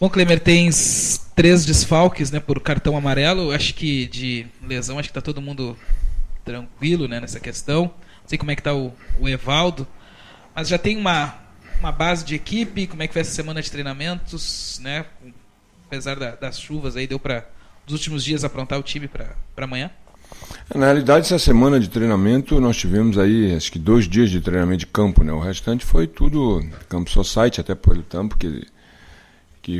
Bom, Klemer, tens 3 desfalques, né, por cartão amarelo. Acho que de lesão, acho que tá todo mundo tranquilo, né, nessa questão. Não sei como é que tá o Evaldo, mas já tem uma base de equipe. Como é que foi essa semana de treinamentos, né? Apesar das chuvas aí, deu para nos últimos dias aprontar o time para amanhã? Na realidade, essa semana de treinamento nós tivemos aí, acho que 2 dias de treinamento de campo, né? O restante foi tudo campo society, até pelo tempo que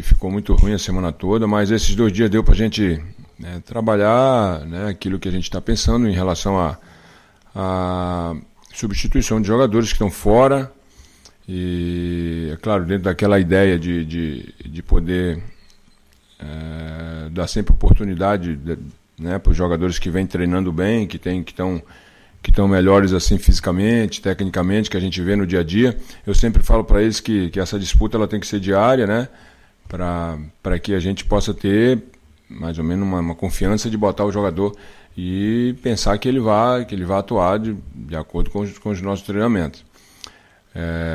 ficou muito ruim a semana toda, mas esses 2 dias deu para a gente, né, trabalhar, né, aquilo que a gente está pensando em relação a substituição de jogadores que estão fora e, é claro, dentro daquela ideia de poder dar sempre oportunidade, né, para os jogadores que vêm treinando bem, que estão melhores assim fisicamente, tecnicamente, que a gente vê no dia a dia. Eu sempre falo para eles que essa disputa ela tem que ser diária, né, para que a gente possa ter mais ou menos uma confiança de botar o jogador e pensar que ele vai atuar de acordo com os nossos treinamentos.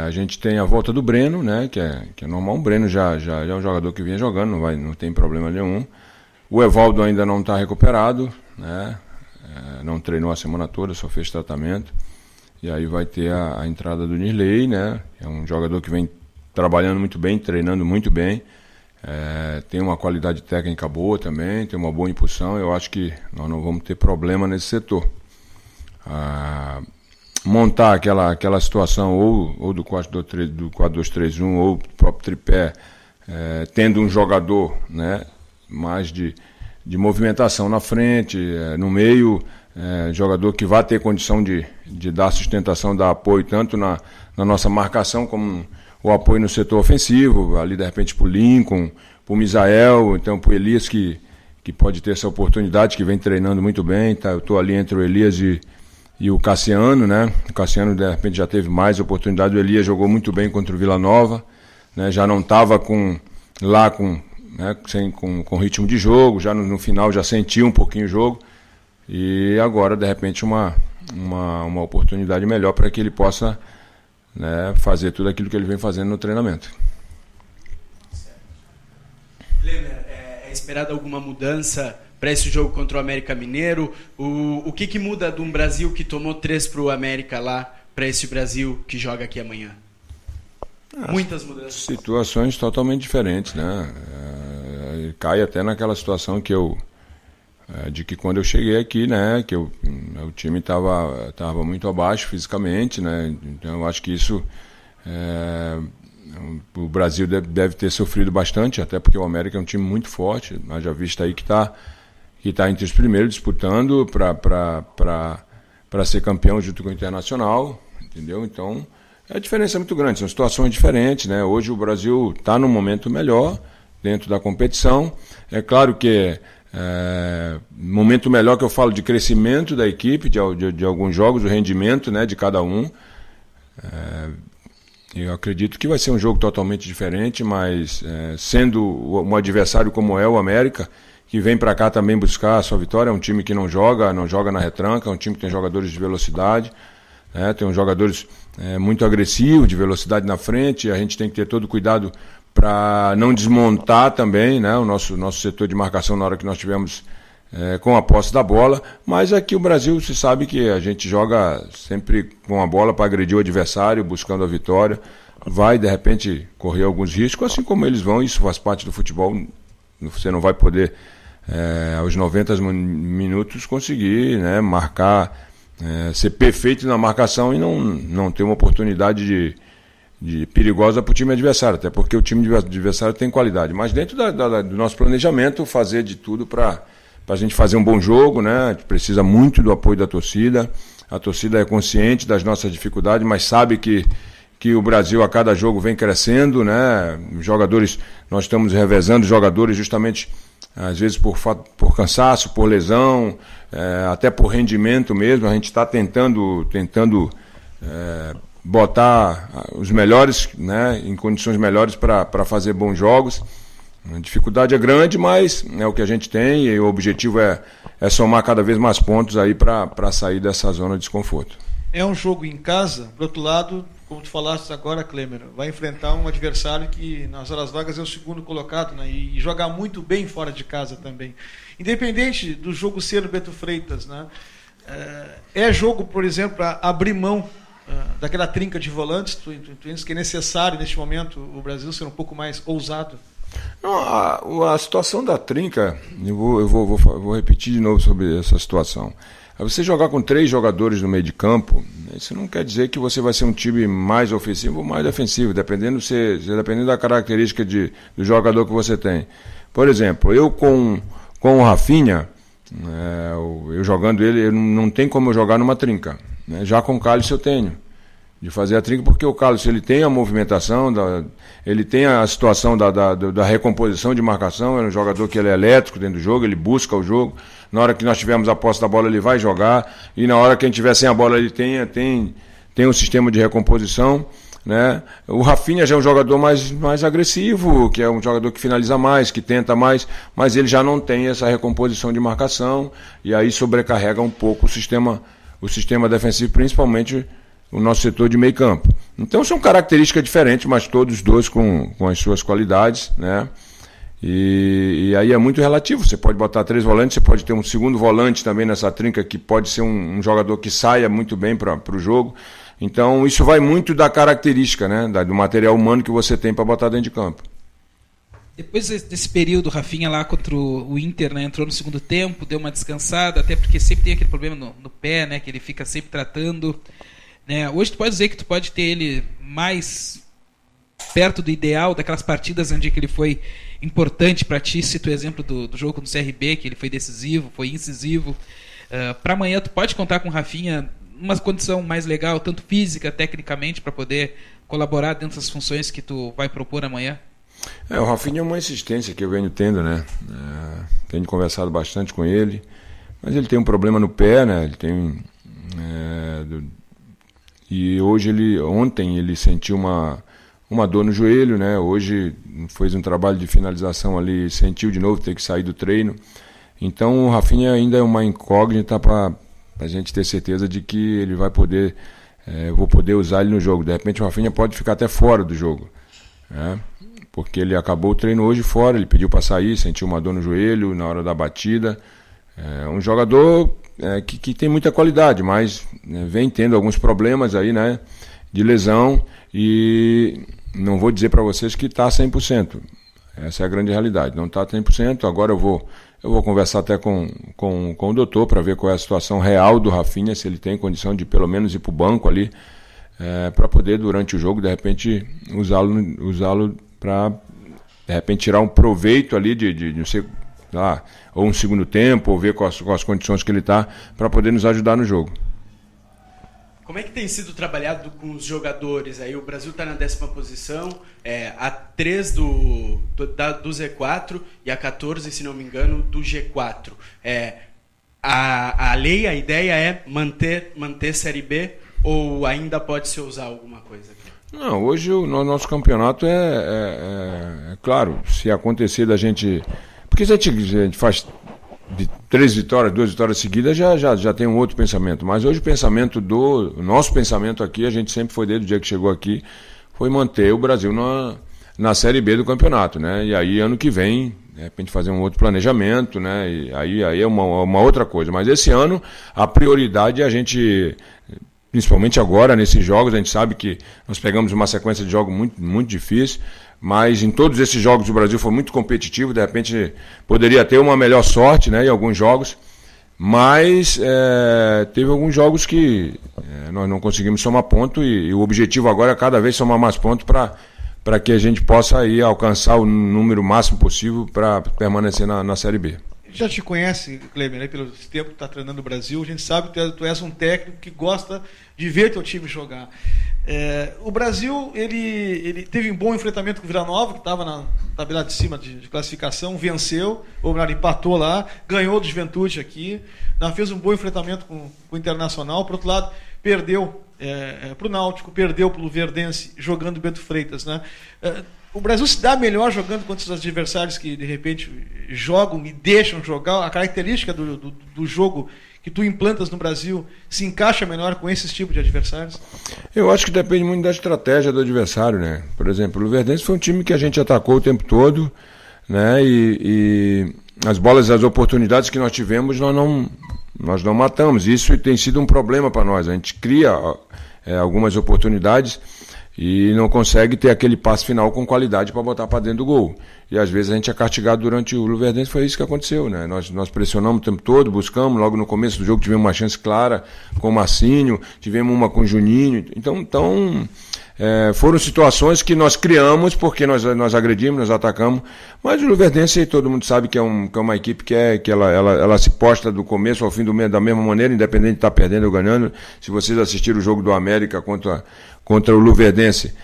A gente tem a volta do Breno, né, que é normal. O Breno já é um jogador que vinha jogando, não tem problema nenhum. O Evaldo ainda não está recuperado, né, não treinou a semana toda, só fez tratamento. E aí vai ter a entrada do Nirley, né, é um jogador que vem trabalhando muito bem, treinando muito bem. Tem uma qualidade técnica boa também, tem uma boa impulsão. Eu acho que nós não vamos ter problema nesse setor. Montar aquela situação ou do 4-2-3-1 ou do próprio tripé, tendo um jogador, né, mais de movimentação na frente, no meio, jogador que vai ter condição de dar sustentação, dar apoio tanto na nossa marcação como o apoio no setor ofensivo, ali de repente para o Lincoln, para o Misael, então para o Elias que pode ter essa oportunidade, que vem treinando muito bem. Tá? Eu estou ali entre o Elias e o Cassiano, né? O Cassiano de repente já teve mais oportunidade, o Elias jogou muito bem contra o Vila Nova, né? Já não estava com ritmo de jogo, já no final já sentiu um pouquinho o jogo, e agora de repente uma oportunidade melhor para que ele possa, né, fazer tudo aquilo que ele vem fazendo no treinamento. Klemer, é esperada alguma mudança para esse jogo contra o América Mineiro? O que muda de um Brasil que tomou 3 para o América lá, para esse Brasil que joga aqui amanhã? Muitas mudanças. Situações totalmente diferentes, né? Cai até naquela situação de que quando eu cheguei aqui, né, que o time estava muito abaixo fisicamente, né, então eu acho que isso o Brasil deve ter sofrido bastante, até porque o América é um time muito forte, mas já visto aí que está entre os primeiros disputando para ser campeão junto com o Internacional, entendeu? Então a diferença é muito grande, são situações diferentes, né? Hoje o Brasil está num momento melhor dentro da competição, é claro que momento melhor que eu falo de crescimento da equipe, de alguns jogos, o rendimento, né, de cada um. Eu acredito que vai ser um jogo totalmente diferente, mas sendo um adversário como é o América, que vem para cá também buscar a sua vitória, é um time que não joga na retranca, é um time que tem jogadores de velocidade, tem uns jogadores muito agressivos, de velocidade na frente, a gente tem que ter todo cuidado para não desmontar também, né, o nosso setor de marcação na hora que nós tivemos com a posse da bola, mas aqui o Brasil se sabe que a gente joga sempre com a bola para agredir o adversário, buscando a vitória, vai de repente correr alguns riscos, assim como eles vão, isso faz parte do futebol, você não vai poder aos 90 minutos conseguir, né, marcar, ser perfeito na marcação e não ter uma oportunidade de perigosa para o time adversário, até porque o time adversário tem qualidade. Mas dentro do nosso planejamento, fazer de tudo para a gente fazer um bom jogo, né? A gente precisa muito do apoio da torcida. A torcida é consciente das nossas dificuldades, mas sabe que o Brasil a cada jogo vem crescendo, né? Jogadores, nós estamos revezando jogadores justamente às vezes por cansaço, por lesão, até por rendimento mesmo. A gente está tentando botar os melhores, né, em condições melhores para fazer bons jogos. A dificuldade é grande, mas é o que a gente tem e o objetivo é somar cada vez mais pontos aí para sair dessa zona de desconforto. É um jogo em casa, por outro lado, como tu falaste agora, Klemer, vai enfrentar um adversário que nas horas vagas é o segundo colocado, né? E jogar muito bem fora de casa também. Independente do jogo ser no Beto Freitas, né? É jogo, por exemplo, para abrir mão daquela trinca de volantes, tu pensa que é necessário neste momento o Brasil ser um pouco mais ousado? Não, a situação da trinca, eu vou repetir de novo sobre essa situação. Você jogar com 3 jogadores no meio de campo, isso não quer dizer que você vai ser um time mais ofensivo ou mais defensivo, dependendo da característica do jogador que você tem. Por exemplo, eu com o Rafinha, eu jogando ele, não tem como eu jogar numa trinca. Né? Já com o Cálice eu tenho de fazer a trinca, porque o Cálice ele tem a movimentação, ele tem a situação da recomposição de marcação, é um jogador que ele é elétrico dentro do jogo, ele busca o jogo. Na hora que nós tivermos a posse da bola, ele vai jogar. E na hora que a gente tiver sem a bola, ele tem um sistema de recomposição. Né? O Rafinha já é um jogador mais agressivo, que é um jogador que finaliza mais, que tenta mais, mas ele já não tem essa recomposição de marcação. E aí sobrecarrega um pouco o sistema defensivo, principalmente o nosso setor de meio campo. Então são características diferentes, mas todos os dois com as suas qualidades, né? E aí é muito relativo, você pode botar 3 volantes, você pode ter um segundo volante também nessa trinca, que pode ser um jogador que saia muito bem para o jogo. Então isso vai muito da característica, né? Do material humano que você tem para botar dentro de campo. Depois desse período, o Rafinha lá contra o Inter, né, entrou no segundo tempo, deu uma descansada, até porque sempre tem aquele problema no pé, né, que ele fica sempre tratando. Né? Hoje tu pode dizer que tu pode ter ele mais perto do ideal, daquelas partidas onde ele foi importante para ti. Cito o exemplo do jogo no CRB, que ele foi decisivo, foi incisivo. Para amanhã tu pode contar com o Rafinha numa condição mais legal, tanto física, tecnicamente, para poder colaborar dentro das funções que tu vai propor amanhã? O Rafinha é uma insistência que eu venho tendo, né? Tenho conversado bastante com ele, mas ele tem um problema no pé, né? Ele tem e ontem ele sentiu uma dor no joelho, né? Hoje fez um trabalho de finalização ali, sentiu de novo ter que sair do treino. Então o Rafinha ainda é uma incógnita para a gente ter certeza de que ele vai poder, eu vou poder usar ele no jogo. De repente o Rafinha pode ficar até fora do jogo, né? Porque ele acabou o treino hoje fora, ele pediu para sair, sentiu uma dor no joelho na hora da batida. É um jogador que tem muita qualidade, mas vem tendo alguns problemas aí, né, de lesão, e não vou dizer para vocês que está 100%. Essa é a grande realidade, não está 100%. Agora eu vou conversar até com o doutor para ver qual é a situação real do Rafinha, se ele tem condição de pelo menos ir para o banco ali, para poder durante o jogo de repente usá-lo para de repente tirar um proveito ali de não sei lá, ou um segundo tempo, ou ver com as condições que ele está, para poder nos ajudar no jogo. Como é que tem sido trabalhado com os jogadores? Aí o Brasil está na 10ª posição, a 3 do Z4 e a 14, se não me engano, do G4. A ideia é manter Série B, ou ainda pode se usar alguma coisa aqui? Não, hoje o nosso campeonato é claro, se acontecer da gente... Porque se a gente faz de 3 vitórias, 2 vitórias seguidas, já tem um outro pensamento. Mas hoje o nosso pensamento aqui, a gente sempre foi desde o dia que chegou aqui, foi manter o Brasil na Série B do campeonato, né? E aí ano que vem, de repente fazer um outro planejamento, né? E aí é uma outra coisa. Mas esse ano a prioridade é a gente, principalmente agora nesses jogos, a gente sabe que nós pegamos uma sequência de jogos muito, muito difícil. Mas em todos esses jogos o Brasil foi muito competitivo, de repente poderia ter uma melhor sorte, né, em alguns jogos, mas teve alguns jogos que nós não conseguimos somar ponto, e o objetivo agora é cada vez somar mais pontos para que a gente possa aí alcançar o número máximo possível para permanecer na Série B. Já te conhece, Klemer, né, pelo tempo que está treinando o Brasil, a gente sabe que tu és um técnico que gosta de ver teu time jogar. O Brasil ele teve um bom enfrentamento com o Vila Nova, que estava na tabela de cima de classificação, venceu, ou melhor, empatou lá, ganhou do Juventude aqui, fez um bom enfrentamento com o Internacional. Por outro lado, perdeu para o Náutico, perdeu para o Verdense, jogando Beto Freitas, né? O Brasil se dá melhor jogando contra os adversários que de repente jogam e deixam jogar. A característica do jogo que tu implantas no Brasil se encaixa melhor com esses tipos de adversários? Eu acho que depende muito da estratégia do adversário, né? Por exemplo, o Luverdense foi um time que a gente atacou o tempo todo, né? E as bolas, as oportunidades que nós tivemos, nós não matamos. Isso tem sido um problema para nós. A gente cria algumas oportunidades e não consegue ter aquele passe final com qualidade para botar para dentro do gol. E às vezes a gente é castigado durante o Luverdense, foi isso que aconteceu, né? Nós pressionamos o tempo todo, buscamos, logo no começo do jogo tivemos uma chance clara com o Marcinho, tivemos uma com o Juninho. Então foram situações que nós criamos porque nós agredimos, nós atacamos, mas o Luverdense todo mundo sabe que é uma equipe que ela se posta do começo ao fim da mesma maneira, independente de estar perdendo ou ganhando. Se vocês assistiram o jogo do América contra o Luverdense,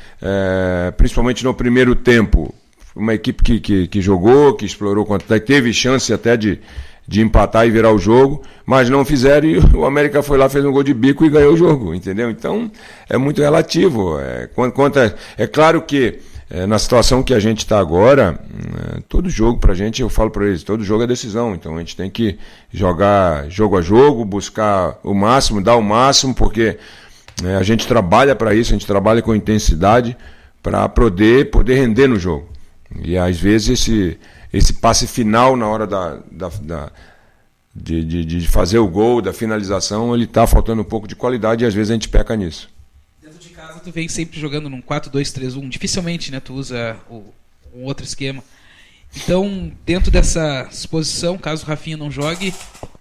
principalmente no primeiro tempo, uma equipe que jogou, que explorou, teve chance até de empatar e virar o jogo, mas não fizeram e o América foi lá, fez um gol de bico e ganhou o jogo, entendeu? Então é muito relativo. É claro que na situação que a gente está agora, todo jogo pra gente, eu falo para eles, todo jogo é decisão, então a gente tem que jogar jogo a jogo, buscar o máximo, dar o máximo, porque a gente trabalha para isso, a gente trabalha com intensidade para poder render no jogo. E às vezes esse passe final na hora de fazer o gol, da finalização, ele está faltando um pouco de qualidade e às vezes a gente peca nisso. Dentro de casa tu vem sempre jogando num 4-2-3-1, dificilmente, né, tu usa um outro esquema. Então, dentro dessa exposição, caso o Rafinha não jogue,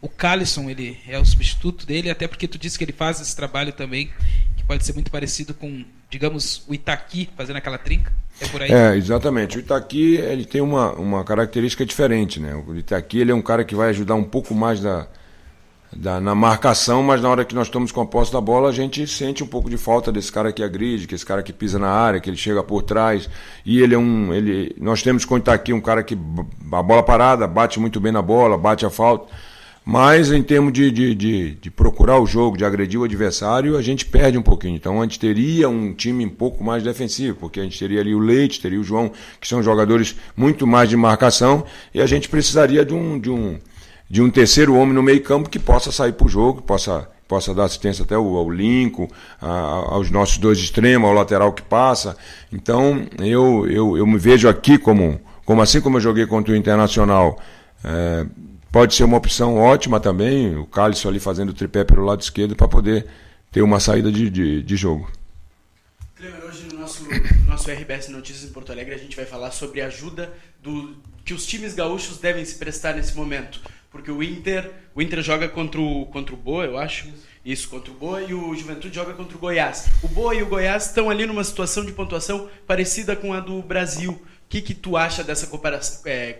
o Calisson, ele é o substituto dele, até porque tu disse que ele faz esse trabalho também, que pode ser muito parecido com, digamos, o Itaqui fazendo aquela trinca. É por aí? Exatamente. O Itaqui, ele tem uma característica diferente, né? O Itaqui, ele é um cara que vai ajudar um pouco mais na marcação, mas na hora que nós estamos com a posse da bola, a gente sente um pouco de falta desse cara que agride, que esse cara que pisa na área, que ele chega por trás. E nós temos com o Itaqui um cara que a bola parada, bate muito bem na bola, bate a falta. Mas em termos de procurar o jogo, de agredir o adversário, a gente perde um pouquinho. Então a gente teria um time um pouco mais defensivo, porque a gente teria ali o Leite, teria o João, que são jogadores muito mais de marcação, e a gente precisaria de um terceiro homem no meio campo que possa sair para o jogo, possa dar assistência até ao Lincoln, aos nossos dois extremos, ao lateral que passa. Então eu me vejo aqui como assim como eu joguei contra o Internacional, pode ser uma opção ótima também, o Calisson ali fazendo o tripé pelo lado esquerdo para poder ter uma saída de jogo. Clemer, hoje no nosso RBS Notícias em Porto Alegre a gente vai falar sobre a ajuda que os times gaúchos devem se prestar nesse momento. Porque o Inter joga contra o Boa, eu acho. Isso, contra o Boa, e o Juventude joga contra o Goiás. O Boa e o Goiás estão ali numa situação de pontuação parecida com a do Brasil. O que tu acha dessa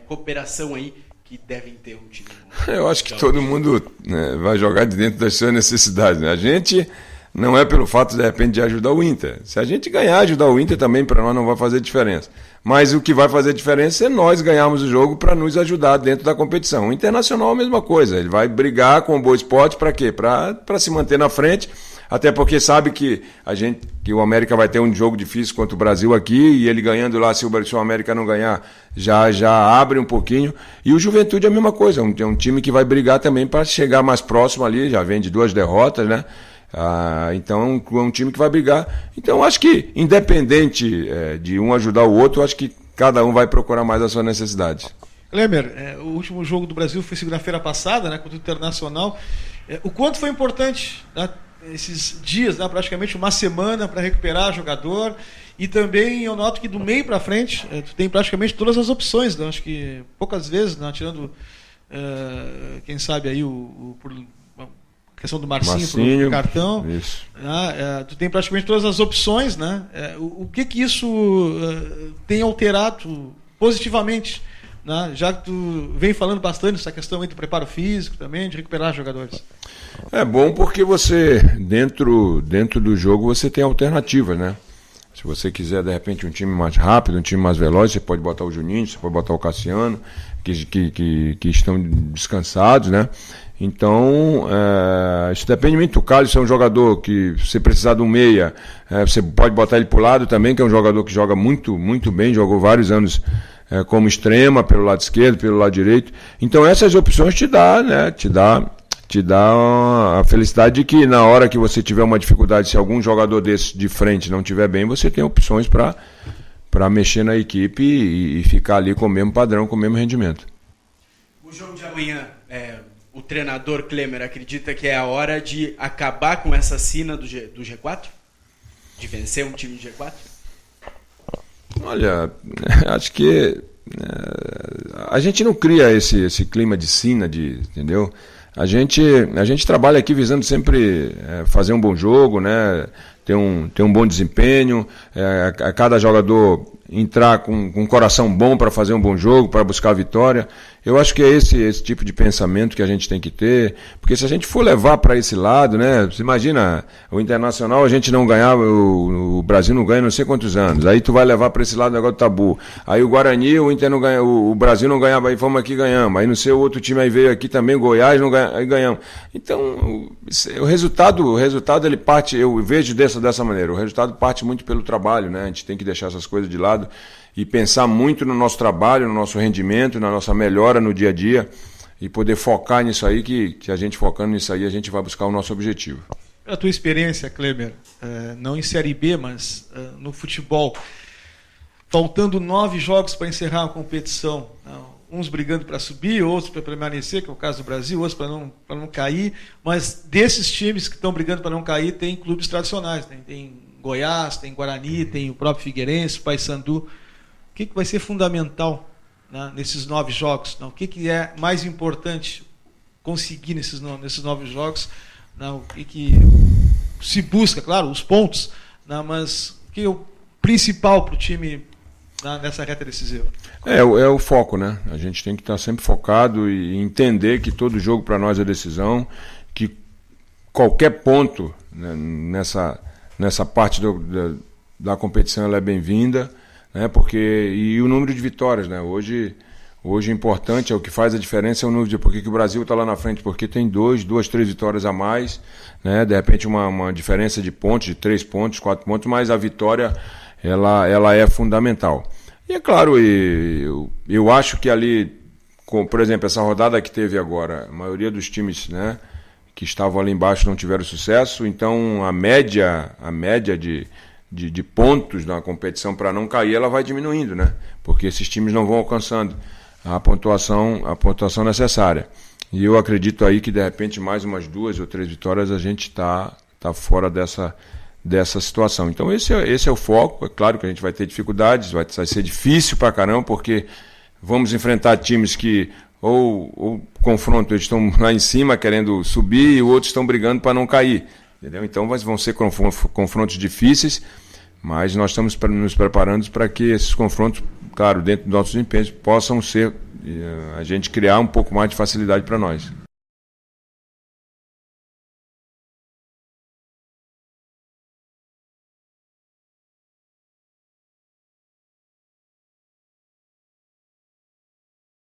cooperação aí que devem ter um time? Eu acho que todo mundo, né, vai jogar de dentro das suas necessidades, né? A gente não é pelo fato, de repente, de ajudar o Inter. Se a gente ganhar, ajudar o Inter também, para nós não vai fazer diferença. Mas o que vai fazer diferença é nós ganharmos o jogo para nos ajudar dentro da competição. O Internacional é a mesma coisa. Ele vai brigar com o Boa Esporte para quê? Para se manter na frente, até porque sabe que o América vai ter um jogo difícil contra o Brasil aqui, e ele ganhando lá, se o América não ganhar, já abre um pouquinho. E o Juventude é a mesma coisa. É um time que vai brigar também para chegar mais próximo ali, já vem de 2 derrotas, né? Então é um time que vai brigar. Então acho que, independente de um ajudar o outro, acho que cada um vai procurar mais a sua necessidade. Klemer, o último jogo do Brasil foi segunda-feira passada, né, contra o Internacional. O quanto foi importante, né, esses dias, né, praticamente uma semana para recuperar jogador, e também eu noto que do meio para frente tu tem praticamente todas as opções, né? Acho que poucas vezes, né, tirando quem sabe aí por questão do Marcinho pro cartão, tu tem praticamente todas as opções, né? O que isso tem alterado positivamente, né? Já que tu vem falando bastante dessa questão aí do preparo físico também, de recuperar jogadores. É bom porque você, dentro do jogo, você tem alternativas, né? Se você quiser, de repente, um time mais rápido, um time mais veloz, você pode botar o Juninho, você pode botar o Cassiano, que estão descansados, né? Então, isso depende muito. O Carlos é um jogador que, se você precisar de um meia, você pode botar ele para o lado também, que é um jogador que joga muito, muito bem, jogou vários anos como extrema, pelo lado esquerdo, pelo lado direito. Então, essas opções te dá a felicidade de que na hora que você tiver uma dificuldade, se algum jogador desse de frente não estiver bem, você tem opções para mexer na equipe e ficar ali com o mesmo padrão, com o mesmo rendimento. O jogo de amanhã, o treinador Klemer acredita que é a hora de acabar com essa sina do G4? De vencer um time de G4? Olha, acho que a gente não cria esse clima de sina, entendeu? A gente trabalha aqui visando sempre fazer um bom jogo, né? Ter um bom desempenho, a cada jogador entrar com um coração bom para fazer um bom jogo, para buscar a vitória. Eu acho que é esse tipo de pensamento que a gente tem que ter, porque se a gente for levar para esse lado, né? Você imagina, o Internacional a gente não ganhava, o Brasil não ganha não sei quantos anos, aí tu vai levar para esse lado o negócio do tabu. Aí o Guarani, o Inter não ganha, o Brasil não ganhava, aí fomos aqui e ganhamos. Aí não sei, o outro time aí veio aqui também, o Goiás, não ganha, aí ganhamos. Então, o resultado ele parte, eu vejo dessa maneira, o resultado parte muito pelo trabalho, né? A gente tem que deixar essas coisas de lado e pensar muito no nosso trabalho, no nosso rendimento, na nossa melhora no dia a dia e poder focar nisso aí, que a gente focando nisso aí, a gente vai buscar o nosso objetivo. A tua experiência, Klemer, não em Série B, mas no futebol, faltando 9 jogos para encerrar a competição, uns brigando para subir, outros para permanecer, que é o caso do Brasil, outros para não cair, mas desses times que estão brigando para não cair, tem clubes tradicionais, né? Tem Goiás, tem Guarani, tem o próprio Figueirense, Paysandu. O que vai ser fundamental, né, nesses 9 jogos? Não? O que é mais importante conseguir nesses 9 jogos? Não? O que se busca, claro, os pontos, não, mas o que é o principal para o time nessa reta decisiva? É o foco, né? A gente tem que estar sempre focado e entender que todo jogo para nós é decisão, que qualquer ponto, né, nessa parte da competição ela é bem-vinda, né? E o número de vitórias, né? Hoje o importante, o que faz a diferença é o número de... Por que o Brasil está lá na frente? Porque tem 2, 3 vitórias a mais, né? De repente uma diferença de pontos, de 3 pontos, 4 pontos, mas a vitória ela é fundamental. E é claro, eu acho que ali, por exemplo, essa rodada que teve agora, a maioria dos times, né, que estavam ali embaixo não tiveram sucesso, então a média de pontos na competição para não cair, ela vai diminuindo, né? Porque esses times não vão alcançando a pontuação necessária. E eu acredito aí que de repente mais umas 2 ou 3 vitórias a gente tá fora dessa situação. Então esse é o foco. É claro que a gente vai ter dificuldades, vai ser difícil pra caramba, porque vamos enfrentar times que ou confronto, eles estão lá em cima querendo subir e outros estão brigando para não cair. Entendeu? Então vão ser confrontos difíceis, mas nós estamos nos preparando para que esses confrontos, claro, dentro dos nossos empenhos, possam ser, a gente criar um pouco mais de facilidade para nós.